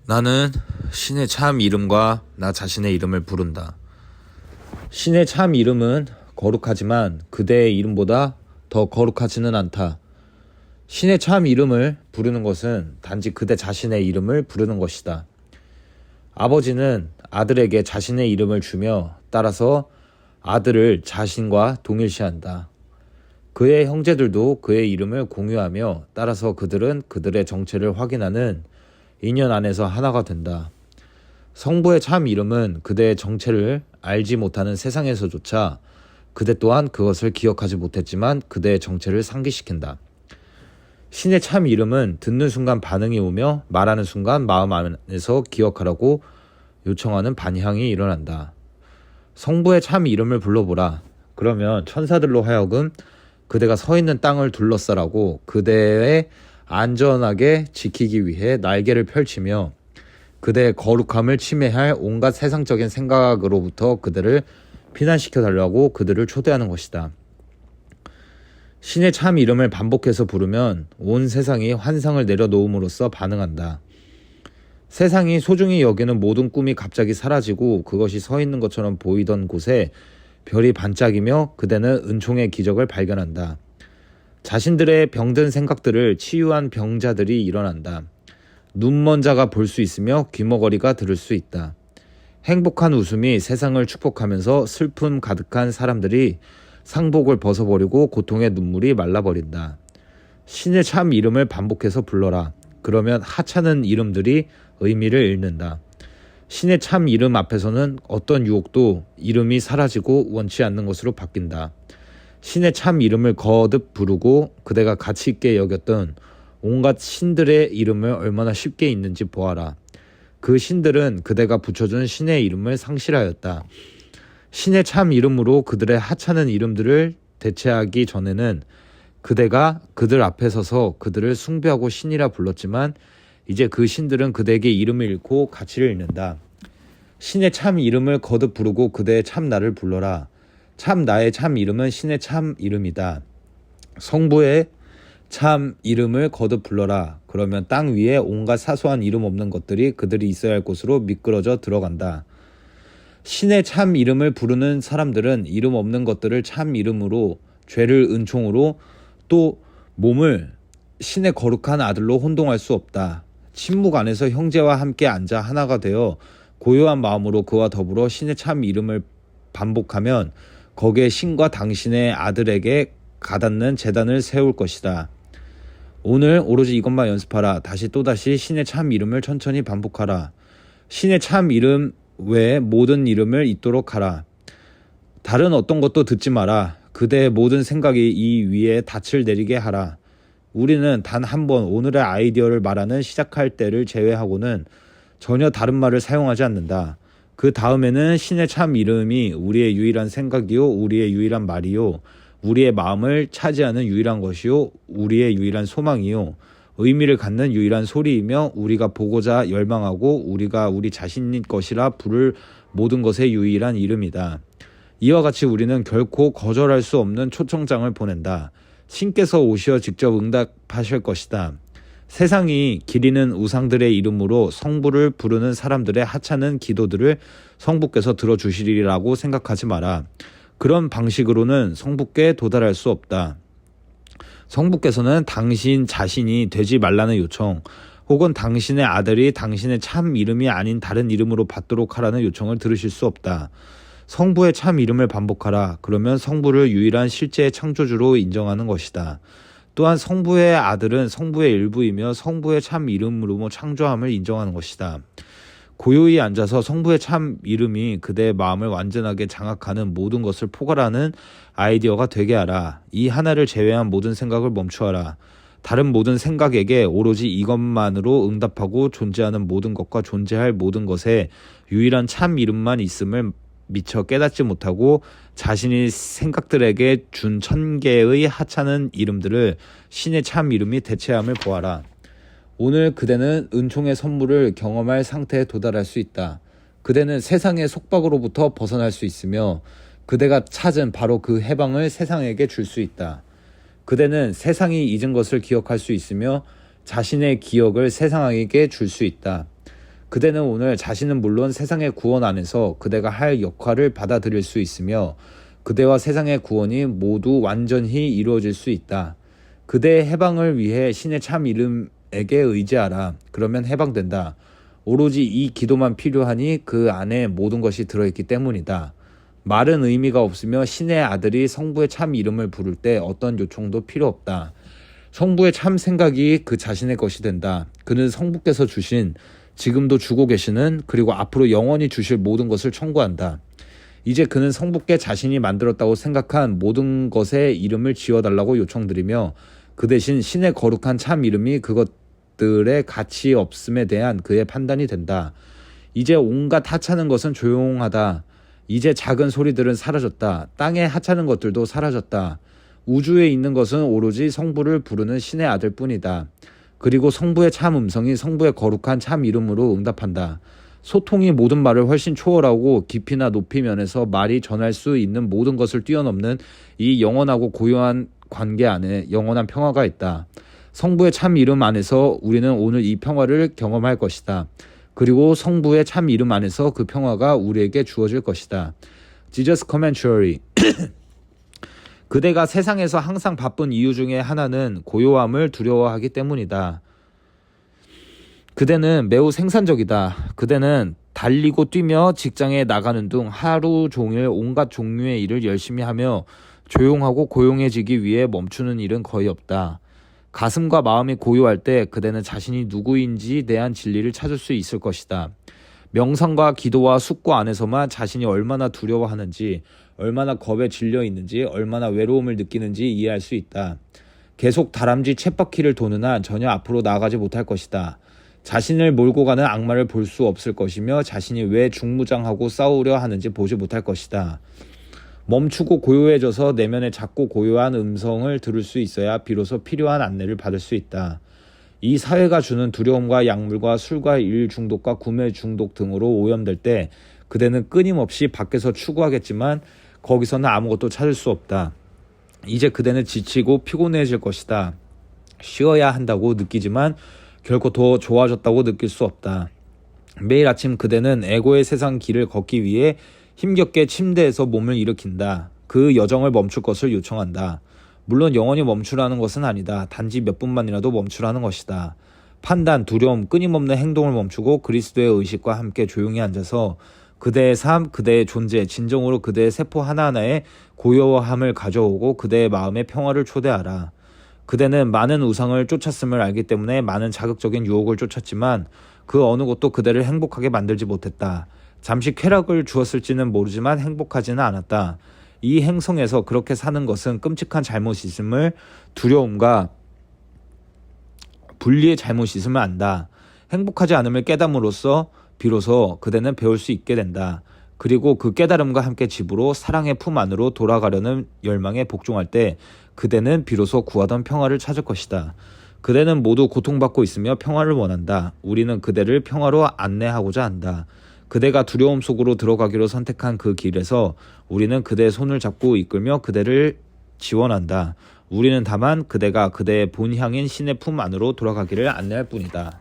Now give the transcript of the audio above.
나는 신의 참 이름과 나 자신의 이름을 부른다. 신의 참 이름은 거룩하지만 그대의 이름보다 더 거룩하지는 않다. 신의 참 이름을 부르는 것은 단지 그대 자신의 이름을 부르는 것이다. 아버지는 아들에게 자신의 이름을 주며 따라서 아들을 자신과 동일시한다. 그의 형제들도 그의 이름을 공유하며 따라서 그들은 그들의 정체를 확인하는 인연 안에서 하나가 된다. 성부의 참 이름은 그대의 정체를 알지 못하는 세상에서조차 그대 또한 그것을 기억하지 못했지만 그대의 정체를 상기시킨다. 신의 참 이름은 듣는 순간 반응이 오며 말하는 순간 마음 안에서 기억하라고 요청하는 반향이 일어난다. 성부의 참 이름을 불러보라. 그러면 천사들로 하여금 그대가 서 있는 땅을 둘러싸라고 그대의 안전하게 지키기 위해 날개를 펼치며 그대의 거룩함을 침해할 온갖 세상적인 생각으로부터 그대를 피난시켜 달라고 그들을 초대하는 것이다. 신의 참 이름을 반복해서 부르면 온 세상이 환상을 내려놓음으로써 반응한다. 세상이 소중히 여기는 모든 꿈이 갑자기 사라지고 그것이 서 있는 것처럼 보이던 곳에 별이 반짝이며 그대는 은총의 기적을 발견한다. 자신들의 병든 생각들을 치유한 병자들이 일어난다. 눈먼 자가 볼 수 있으며 귀머거리가 들을 수 있다. 행복한 웃음이 세상을 축복하면서 슬픔 가득한 사람들이 상복을 벗어버리고 고통의 눈물이 말라버린다. 신의 참 이름을 반복해서 불러라. 그러면 하찮은 이름들이 의미를 잃는다. 신의 참 이름 앞에서는 어떤 유혹도 이름이 사라지고 원치 않는 것으로 바뀐다. 신의 참 이름을 거듭 부르고 그대가 가치 있게 여겼던 온갖 신들의 이름을 얼마나 쉽게 잊는지 보아라. 그 신들은 그대가 붙여준 신의 이름을 상실하였다. 신의 참 이름으로 그들의 하찮은 이름들을 대체하기 전에는 그대가 그들 앞에 서서 그들을 숭배하고 신이라 불렀지만 이제 그 신들은 그대에게 이름을 잃고 가치를 잃는다. 신의 참 이름을 거듭 부르고 그대의 참 나를 불러라. 참 나의 참 이름은 신의 참 이름이다. 성부의 참 이름을 거듭 불러라. 그러면 땅 위에 온갖 사소한 이름 없는 것들이 그들이 있어야 할 곳으로 미끄러져 들어간다. 신의 참 이름을 부르는 사람들은 이름 없는 것들을 참 이름으로, 죄를 은총으로, 또 몸을 신의 거룩한 아들로 혼동할 수 없다. 침묵 안에서 형제와 함께 앉아 하나가 되어 고요한 마음으로 그와 더불어 신의 참 이름을 반복하면 거기에 신과 당신의 아들에게 가닿는 제단을 세울 것이다. 오늘 오로지 이것만 연습하라. 다시 또다시 신의 참 이름을 천천히 반복하라. 신의 참 이름 외에 모든 이름을 잊도록 하라. 다른 어떤 것도 듣지 마라. 그대의 모든 생각이 이 위에 닻을 내리게 하라. 우리는 단 한 번 오늘의 아이디어를 말하는 시작할 때를 제외하고는 전혀 다른 말을 사용하지 않는다. 그 다음에는 신의 참 이름이 우리의 유일한 생각이요, 우리의 유일한 말이요, 우리의 마음을 차지하는 유일한 것이요, 우리의 유일한 소망이요, 의미를 갖는 유일한 소리이며 우리가 보고자 열망하고 우리가 우리 자신인 것이라 부를 모든 것의 유일한 이름이다. 이와 같이 우리는 결코 거절할 수 없는 초청장을 보낸다. 신께서 오시어 직접 응답하실 것이다. 세상이 기리는 우상들의 이름으로 성부를 부르는 사람들의 하찮은 기도들을 성부께서 들어주시리라고 생각하지 마라. 그런 방식으로는 성부께 도달할 수 없다. 성부께서는 당신 자신이 되지 말라는 요청, 혹은 당신의 아들이 당신의 참 이름이 아닌 다른 이름으로 받도록 하라는 요청을 들으실 수 없다. 성부의 참 이름을 반복하라. 그러면 성부를 유일한 실제의 창조주로 인정하는 것이다. 또한 성부의 아들은 성부의 일부이며 성부의 참 이름으로 창조함을 인정하는 것이다. 고요히 앉아서 성부의 참 이름이 그대의 마음을 완전하게 장악하는 모든 것을 포괄하는 아이디어가 되게 하라. 이 하나를 제외한 모든 생각을 멈추어라. 다른 모든 생각에게 오로지 이것만으로 응답하고 존재하는 모든 것과 존재할 모든 것에 유일한 참 이름만 있음을 미처 깨닫지 못하고 자신이 생각들에게 준 1000개의 하찮은 이름들을 신의 참 이름이 대체함을 보아라. 오늘 그대는 은총의 선물을 경험할 상태에 도달할 수 있다. 그대는 세상의 속박으로부터 벗어날 수 있으며 그대가 찾은 바로 그 해방을 세상에게 줄 수 있다. 그대는 세상이 잊은 것을 기억할 수 있으며 자신의 기억을 세상에게 줄 수 있다. 그대는 오늘 자신은 물론 세상의 구원 안에서 그대가 할 역할을 받아들일 수 있으며 그대와 세상의 구원이 모두 완전히 이루어질 수 있다. 그대의 해방을 위해 신의 참 이름에게 의지하라. 그러면 해방된다. 오로지 이 기도만 필요하니 그 안에 모든 것이 들어있기 때문이다. 말은 의미가 없으며 신의 아들이 성부의 참 이름을 부를 때 어떤 요청도 필요 없다. 성부의 참 생각이 그 자신의 것이 된다. 그는 성부께서 주신, 지금도 주고 계시는, 그리고 앞으로 영원히 주실 모든 것을 청구한다. 이제 그는 성부께 자신이 만들었다고 생각한 모든 것의 이름을 지어달라고 요청드리며 그 대신 신의 거룩한 참 이름이 그것들의 가치 없음에 대한 그의 판단이 된다. 이제 온갖 하찮은 것은 조용하다. 이제 작은 소리들은 사라졌다. 땅에 하찮은 것들도 사라졌다. 우주에 있는 것은 오로지 성부를 부르는 신의 아들 뿐이다. 그리고 성부의 참 음성이 성부의 거룩한 참 이름으로 응답한다. 소통이 모든 말을 훨씬 초월하고 깊이나 높이 면에서 말이 전할 수 있는 모든 것을 뛰어넘는 이 영원하고 고요한 관계 안에 영원한 평화가 있다. 성부의 참 이름 안에서 우리는 오늘 이 평화를 경험할 것이다. 그리고 성부의 참 이름 안에서 그 평화가 우리에게 주어질 것이다. Jesus Commentary. 그대가 세상에서 항상 바쁜 이유 중에 하나는 고요함을 두려워하기 때문이다. 그대는 매우 생산적이다. 그대는 달리고 뛰며 직장에 나가는 등 하루 종일 온갖 종류의 일을 열심히 하며 조용하고 고용해지기 위해 멈추는 일은 거의 없다. 가슴과 마음이 고요할 때 그대는 자신이 누구인지에 대한 진리를 찾을 수 있을 것이다. 명상과 기도와 숙고 안에서만 자신이 얼마나 두려워하는지, 얼마나 겁에 질려 있는지, 얼마나 외로움을 느끼는지 이해할 수 있다. 계속 다람쥐 쳇바퀴를 도는 한 전혀 앞으로 나아가지 못할 것이다. 자신을 몰고 가는 악마를 볼 수 없을 것이며 자신이 왜 중무장하고 싸우려 하는지 보지 못할 것이다. 멈추고 고요해져서 내면의 작고 고요한 음성을 들을 수 있어야 비로소 필요한 안내를 받을 수 있다. 이 사회가 주는 두려움과 약물과 술과 일 중독과 구매 중독 등으로 오염될 때 그대는 끊임없이 밖에서 추구하겠지만 거기서는 아무것도 찾을 수 없다. 이제 그대는 지치고 피곤해질 것이다. 쉬어야 한다고 느끼지만 결코 더 좋아졌다고 느낄 수 없다. 매일 아침 그대는 에고의 세상 길을 걷기 위해 힘겹게 침대에서 몸을 일으킨다. 그 여정을 멈출 것을 요청한다. 물론 영원히 멈추라는 것은 아니다. 단지 몇 분만이라도 멈추라는 것이다. 판단, 두려움, 끊임없는 행동을 멈추고 그리스도의 의식과 함께 조용히 앉아서 그대의 삶, 그대의 존재, 진정으로 그대의 세포 하나하나에 고요함을 가져오고 그대의 마음의 평화를 초대하라. 그대는 많은 우상을 쫓았음을 알기 때문에 많은 자극적인 유혹을 쫓았지만 그 어느 것도 그대를 행복하게 만들지 못했다. 잠시 쾌락을 주었을지는 모르지만 행복하지는 않았다. 이 행성에서 그렇게 사는 것은 끔찍한 잘못이 있음을 두려움과 분리의 잘못이 있음을 안다. 행복하지 않음을 깨닫음으로써 비로소 그대는 배울 수 있게 된다. 그리고 그 깨달음과 함께 집으로 사랑의 품 안으로 돌아가려는 열망에 복종할 때 그대는 비로소 구하던 평화를 찾을 것이다. 그대는 모두 고통받고 있으며 평화를 원한다. 우리는 그대를 평화로 안내하고자 한다. 그대가 두려움 속으로 들어가기로 선택한 그 길에서 우리는 그대의 손을 잡고 이끌며 그대를 지원한다. 우리는 다만 그대가 그대의 본향인 신의 품 안으로 돌아가기를 안내할 뿐이다.